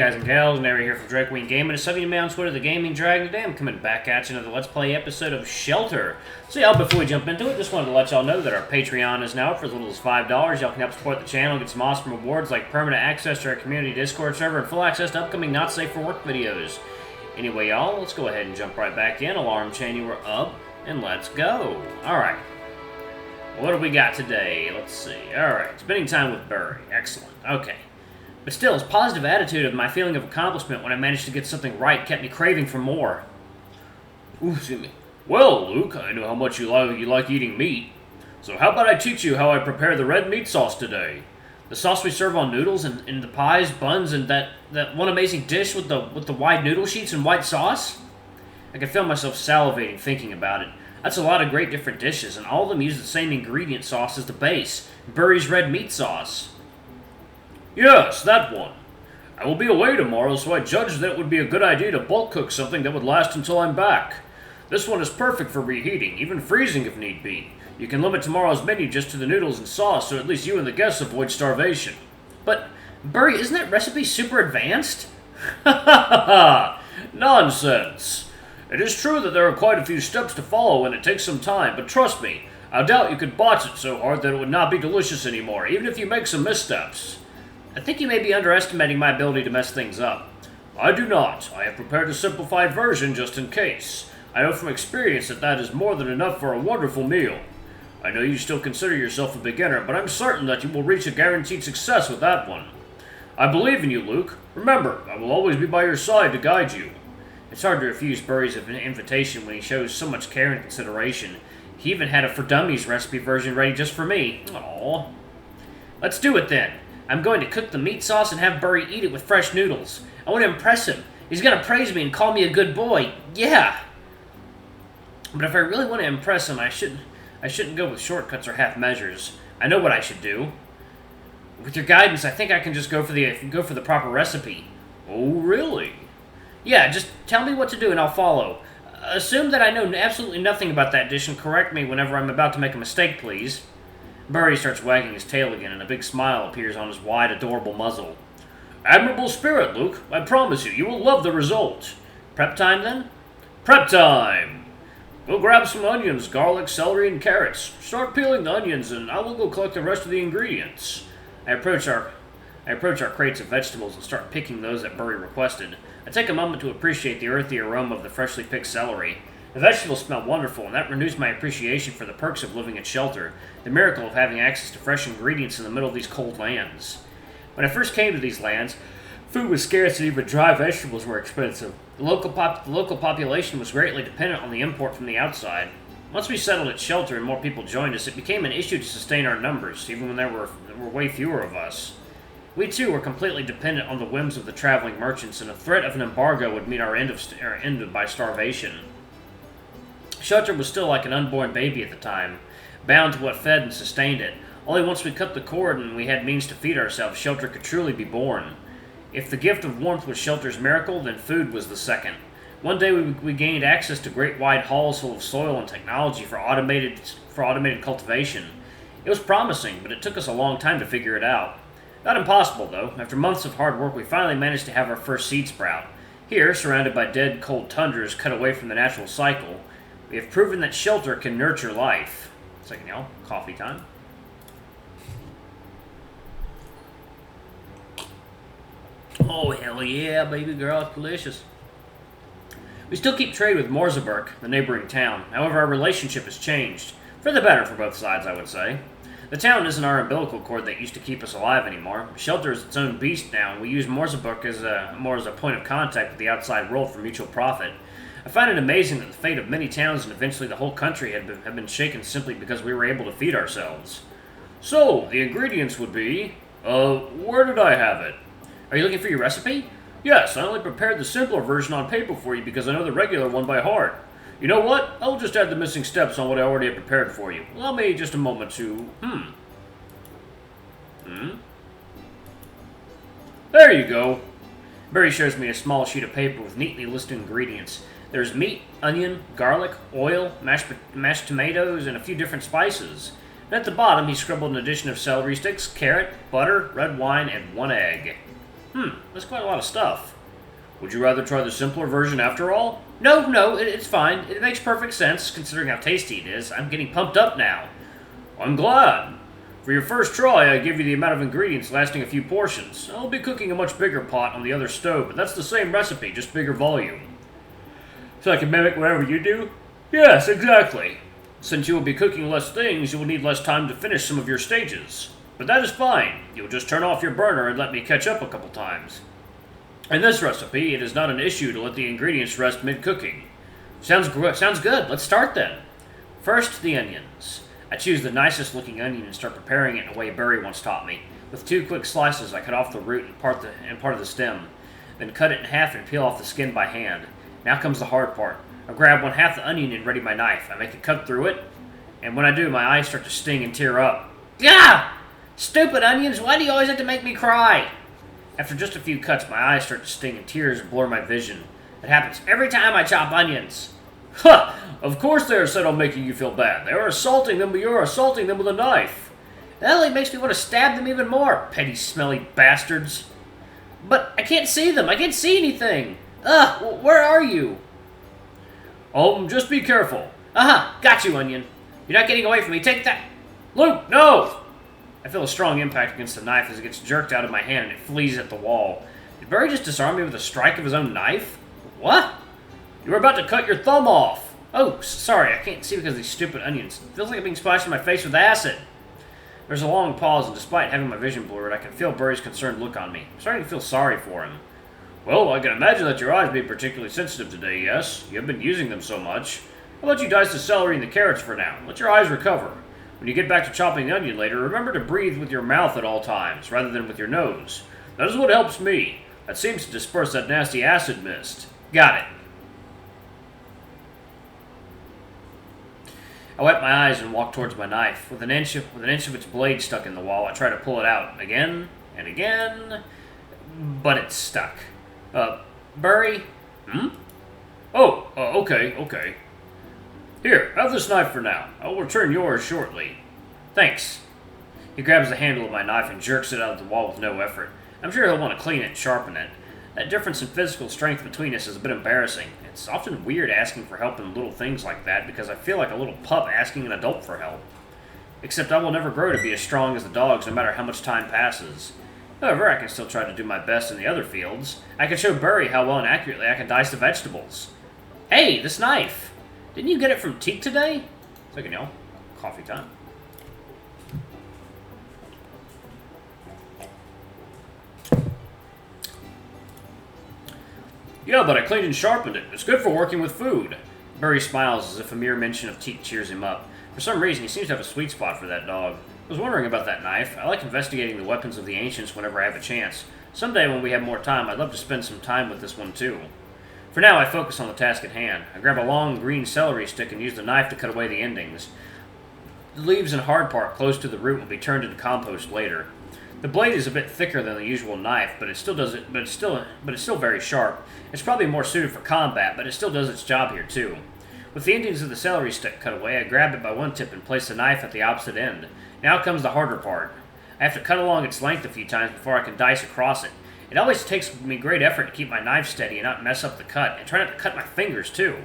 guys and gals, Nary here from Drake Wing Gaming. It's something you may on Twitter, the Gaming Dragon. Today I'm coming back at you another Let's Play episode of Shelter. So y'all, before we jump into it, just wanted to let y'all know that our Patreon is now up for as little as $5. Y'all can help support the channel, get some awesome rewards like permanent access to our community Discord server and full access to upcoming Not Safe for Work videos. Anyway, y'all, let's go ahead and jump right back in. Alarm chain, you were up, and let's go. Alright. What do we got today? Let's see. Alright, spending time with Burry. Excellent. Okay. But still, his positive attitude of my feeling of accomplishment when I managed to get something right kept me craving for more. Ooh, excuse me. Well, Luke, I know how much you like eating meat. So how about I teach you how I prepare the red meat sauce today? The sauce we serve on noodles and in the pies, buns, and that one amazing dish with the wide noodle sheets and white sauce? I can feel myself salivating thinking about it. That's a lot of great different dishes, and all of them use the same ingredient sauce as the base, Burry's red meat sauce. Yes, that one. I will be away tomorrow, so I judged that it would be a good idea to bulk cook something that would last until I'm back. This one is perfect for reheating, even freezing if need be. You can limit tomorrow's menu just to the noodles and sauce, so at least you and the guests avoid starvation. But, Burry, isn't that recipe super advanced? Ha ha ha! Nonsense! It is true that there are quite a few steps to follow and it takes some time, but trust me, I doubt you could botch it so hard that it would not be delicious anymore, even if you make some missteps. I think you may be underestimating my ability to mess things up. I do not. I have prepared a simplified version just in case. I know from experience that that is more than enough for a wonderful meal. I know you still consider yourself a beginner, but I'm certain that you will reach a guaranteed success with that one. I believe in you, Luke. Remember, I will always be by your side to guide you. It's hard to refuse Burry's invitation when he shows so much care and consideration. He even had a For Dummies recipe version ready just for me. Aww. Let's do it then. I'm going to cook the meat sauce and have Burry eat it with fresh noodles. I want to impress him. He's going to praise me and call me a good boy. Yeah! But if I really want to impress him, I shouldn't go with shortcuts or half measures. I know what I should do. With your guidance, I think I can just go for the proper recipe. Oh, really? Yeah, just tell me what to do and I'll follow. Assume that I know absolutely nothing about that dish and correct me whenever I'm about to make a mistake, please. Burry starts wagging his tail again, and a big smile appears on his wide, adorable muzzle. Admirable spirit, Luke. I promise you, you will love the result. Prep time, then? Prep time! Go grab some onions, garlic, celery, and carrots. Start peeling the onions, and I will go collect the rest of the ingredients. I approach our crates of vegetables and start picking those that Burry requested. I take a moment to appreciate the earthy aroma of the freshly picked celery. The vegetables smell wonderful, and that renews my appreciation for the perks of living in shelter, the miracle of having access to fresh ingredients in the middle of these cold lands. When I first came to these lands, food was scarce and even dry vegetables were expensive. The local population was greatly dependent on the import from the outside. Once we settled at shelter and more people joined us, it became an issue to sustain our numbers, even when there were way fewer of us. We too were completely dependent on the whims of the traveling merchants, and a threat of an embargo would mean our end by starvation. Shelter was still like an unborn baby at the time, bound to what fed and sustained it. Only once we cut the cord and we had means to feed ourselves, Shelter could truly be born. If the gift of warmth was Shelter's miracle, then food was the second. One day we gained access to great wide halls full of soil and technology for automated cultivation. It was promising, but it took us a long time to figure it out. Not impossible, though. After months of hard work, we finally managed to have our first seed sprout. Here, surrounded by dead, cold tundras cut away from the natural cycle, we have proven that shelter can nurture life. Second, y'all. Coffee time. Oh, hell yeah, baby girl. It's delicious. We still keep trade with Morzeburg, the neighboring town. However, our relationship has changed. For the better for both sides, I would say. The town isn't our umbilical cord that used to keep us alive anymore. Shelter is its own beast now, and we use Morzeburg more as a point of contact with the outside world for mutual profit. I find it amazing that the fate of many towns and eventually the whole country have been shaken simply because we were able to feed ourselves. So, the ingredients would be... where did I have it? Are you looking for your recipe? Yes, I only prepared the simpler version on paper for you because I know the regular one by heart. You know what? I'll just add the missing steps on what I already have prepared for you. Allow me just a moment to... There you go. Burry shows me a small sheet of paper with neatly listed ingredients. There's meat, onion, garlic, oil, mashed tomatoes, and a few different spices. And at the bottom, he scribbled an addition of celery sticks, carrot, butter, red wine, and 1 egg. That's quite a lot of stuff. Would you rather try the simpler version after all? No, it's fine. It makes perfect sense, considering how tasty it is. I'm getting pumped up now. I'm glad. For your first try, I give you the amount of ingredients lasting a few portions. I'll be cooking a much bigger pot on the other stove, but that's the same recipe, just bigger volume. So I can mimic whatever you do? Yes, exactly. Since you will be cooking less things, you will need less time to finish some of your stages. But that is fine. You'll just turn off your burner and let me catch up a couple times. In this recipe, it is not an issue to let the ingredients rest mid-cooking. Sounds good. Let's start then. First, the onions. I choose the nicest looking onion and start preparing it in a way Burry once taught me. With 2 quick slices, I cut off the root and part of the stem. Then cut it in half and peel off the skin by hand. Now comes the hard part. I grab 1/2 the onion and ready my knife. I make a cut through it, and when I do, my eyes start to sting and tear up. Gah! Stupid onions, why do you always have to make me cry? After just a few cuts, my eyes start to sting and tears blur my vision. It happens every time I chop onions. Huh! Of course they are set on making you feel bad. They are assaulting them, but you're assaulting them with a knife. That only makes me want to stab them even more, petty, smelly bastards. But I can't see them. I can't see anything. Where are you? Just be careful. Got you, onion. You're not getting away from me. Take that. Luke, no! I feel a strong impact against the knife as it gets jerked out of my hand and it flees at the wall. Did Burry just disarm me with a strike of his own knife? What? You were about to cut your thumb off. Oh, sorry, I can't see because of these stupid onions. It feels like I'm being splashed in my face with acid. There's a long pause, and despite having my vision blurred, I can feel Burry's concerned look on me. I'm starting to feel sorry for him. Well, I can imagine that your eyes be particularly sensitive today, yes? You've been using them so much. I'll let you dice the celery and the carrots for now. Let your eyes recover. When you get back to chopping the onion later, remember to breathe with your mouth at all times, rather than with your nose. That is what helps me. That seems to disperse that nasty acid mist. Got it. I wipe my eyes and walk towards my knife. With an inch of its blade stuck in the wall, I try to pull it out again and again, but it's stuck. Burry? Okay. Here, have this knife for now. I will return yours shortly. Thanks. He grabs the handle of my knife and jerks it out of the wall with no effort. I'm sure he'll want to clean it and sharpen it. That difference in physical strength between us is a bit embarrassing. It's often weird asking for help in little things like that because I feel like a little pup asking an adult for help. Except I will never grow to be as strong as the dogs no matter how much time passes. However, I can still try to do my best in the other fields. I can show Burry how well and accurately I can dice the vegetables. Hey, this knife! Didn't you get it from Teak today? So you know, coffee time. Yeah, but I cleaned and sharpened it. It's good for working with food. Burry smiles as if a mere mention of Teak cheers him up. For some reason, he seems to have a sweet spot for that dog. I was wondering about that knife. I like investigating the weapons of the ancients whenever I have a chance. Someday when we have more time, I'd love to spend some time with this one too. For now, I focus on the task at hand. I grab a long green celery stick and use the knife to cut away the endings. The leaves and hard part close to the root will be turned into compost later. The blade is a bit thicker than the usual knife, but it's still very sharp. It's probably more suited for combat, but it still does its job here too. With the endings of the celery stick cut away, I grab it by one tip and place the knife at the opposite end. Now comes the harder part. I have to cut along its length a few times before I can dice across it. It always takes me great effort to keep my knife steady and not mess up the cut, and try not to cut my fingers too.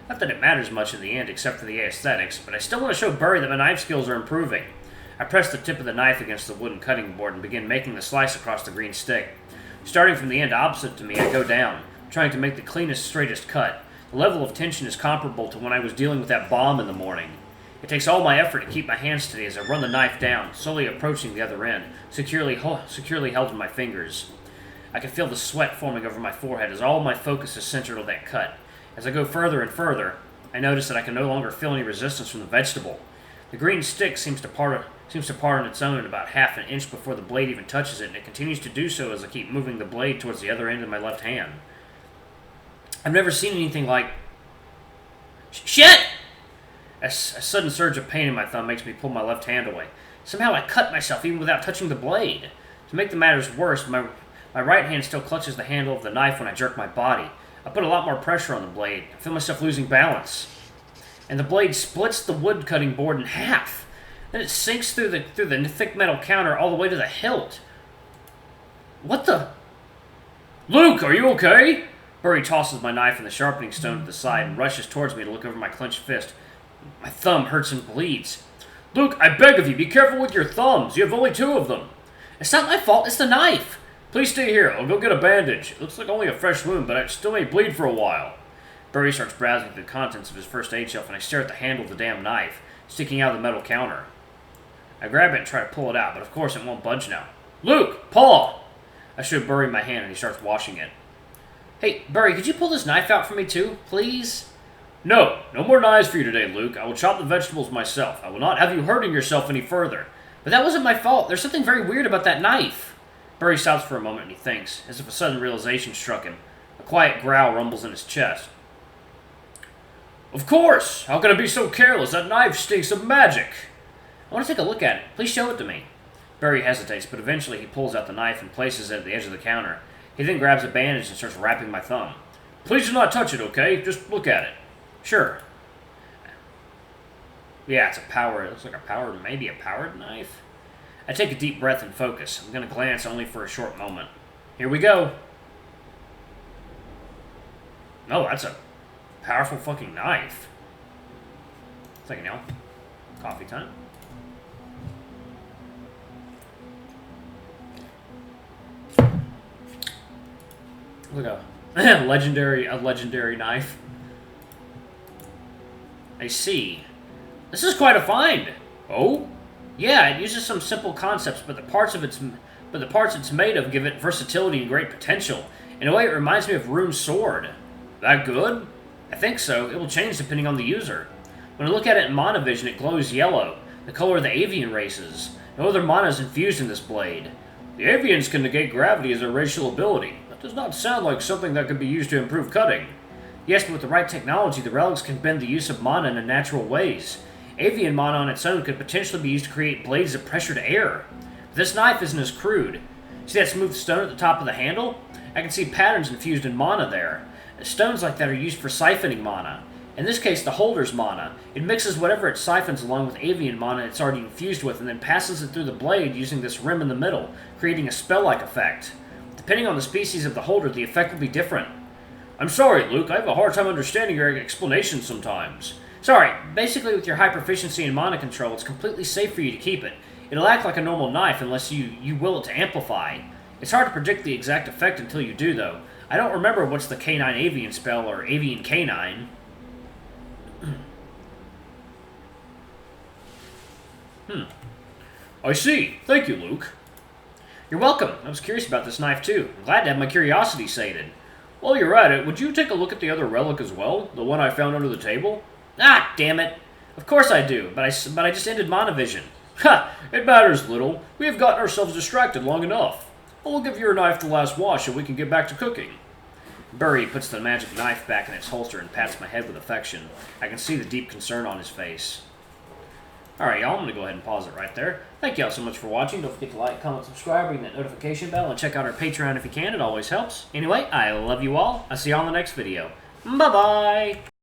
Not that it matters much in the end, except for the aesthetics, but I still want to show Burry that my knife skills are improving. I press the tip of the knife against the wooden cutting board and begin making the slice across the green stick. Starting from the end opposite to me, I go down, trying to make the cleanest, straightest cut. The level of tension is comparable to when I was dealing with that bomb in the morning. It takes all my effort to keep my hand steady as I run the knife down, slowly approaching the other end, securely held in my fingers. I can feel the sweat forming over my forehead as all my focus is centered on that cut. As I go further and further, I notice that I can no longer feel any resistance from the vegetable. The green stick seems to part on its own about half an inch before the blade even touches it, and it continues to do so as I keep moving the blade towards the other end of my left hand. I've never seen anything like... Shit! A sudden surge of pain in my thumb makes me pull my left hand away. Somehow I cut myself even without touching the blade. To make the matters worse, my right hand still clutches the handle of the knife when I jerk my body. I put a lot more pressure on the blade. I feel myself losing balance. And the blade splits the wood cutting board in half. Then it sinks through the thick metal counter all the way to the hilt. What the... Luke, are you okay? Burry tosses my knife and the sharpening stone to the side and rushes towards me to look over my clenched fist. My thumb hurts and bleeds. Luke, I beg of you, be careful with your thumbs. You have only 2 of them. It's not my fault, it's the knife. Please stay here. I'll go get a bandage. It looks like only a fresh wound, but I still may bleed for a while. Burry starts browsing through the contents of his first aid shelf, and I stare at the handle of the damn knife, sticking out of the metal counter. I grab it and try to pull it out, but of course it won't budge now. Luke! Paul! I show Burry my hand, and he starts washing it. Hey, Burry, could you pull this knife out for me too, please? No more knives for you today, Luke. I will chop the vegetables myself. I will not have you hurting yourself any further. But that wasn't my fault. There's something very weird about that knife. Burry stops for a moment and he thinks, as if a sudden realization struck him. A quiet growl rumbles in his chest. Of course! How could I be so careless? That knife stinks of magic! I want to take a look at it. Please show it to me. Burry hesitates, but eventually he pulls out the knife and places it at the edge of the counter. He then grabs a bandage and starts wrapping my thumb. Please do not touch it, okay? Just look at it. Sure. Yeah, it looks like maybe a powered knife. I take a deep breath and focus. I'm going to glance only for a short moment. Here we go. Oh, that's a powerful fucking knife. Thank you, now. Coffee time. Look a legendary knife. I see. This is quite a find. Oh? Yeah, it uses some simple concepts, but the parts it's made of give it versatility and great potential. In a way, it reminds me of Rune's sword. That good? I think so. It will change depending on the user. When I look at it in Mana Vision, it glows yellow, the color of the avian races. No other mana is infused in this blade. The avians can negate gravity as a racial ability. That does not sound like something that could be used to improve cutting. Yes, but with the right technology, the relics can bend the use of mana in natural ways. Avian mana on its own could potentially be used to create blades of pressured air. But this knife isn't as crude. See that smooth stone at the top of the handle? I can see patterns infused in mana there. Stones like that are used for siphoning mana. In this case, the holder's mana. It mixes whatever it siphons along with avian mana it's already infused with and then passes it through the blade using this rim in the middle, creating a spell-like effect. Depending on the species of the holder, the effect will be different. I'm sorry, Luke. I have a hard time understanding your explanations sometimes. Sorry. Basically, with your high proficiency in mana control, it's completely safe for you to keep it. It'll act like a normal knife unless you will it to amplify. It's hard to predict the exact effect until you do, though. I don't remember what's the Canine Avian spell or Avian Canine. I see. Thank you, Luke. You're welcome. I was curious about this knife, too. I'm glad to have my curiosity sated. While you're at it, would you take a look at the other relic as well? The one I found under the table? Ah, damn it. Of course I do, but I just ended Mana Vision. Ha! It matters little. We have gotten ourselves distracted long enough. I will give your knife the last wash and we can get back to cooking. Burry puts the magic knife back in its holster and pats my head with affection. I can see the deep concern on his face. Alright, y'all, I'm going to go ahead and pause it right there. Thank y'all so much for watching. Don't forget to like, comment, subscribe, ring that notification bell, and check out our Patreon if you can. It always helps. Anyway, I love you all. I'll see y'all in the next video. Bye-bye!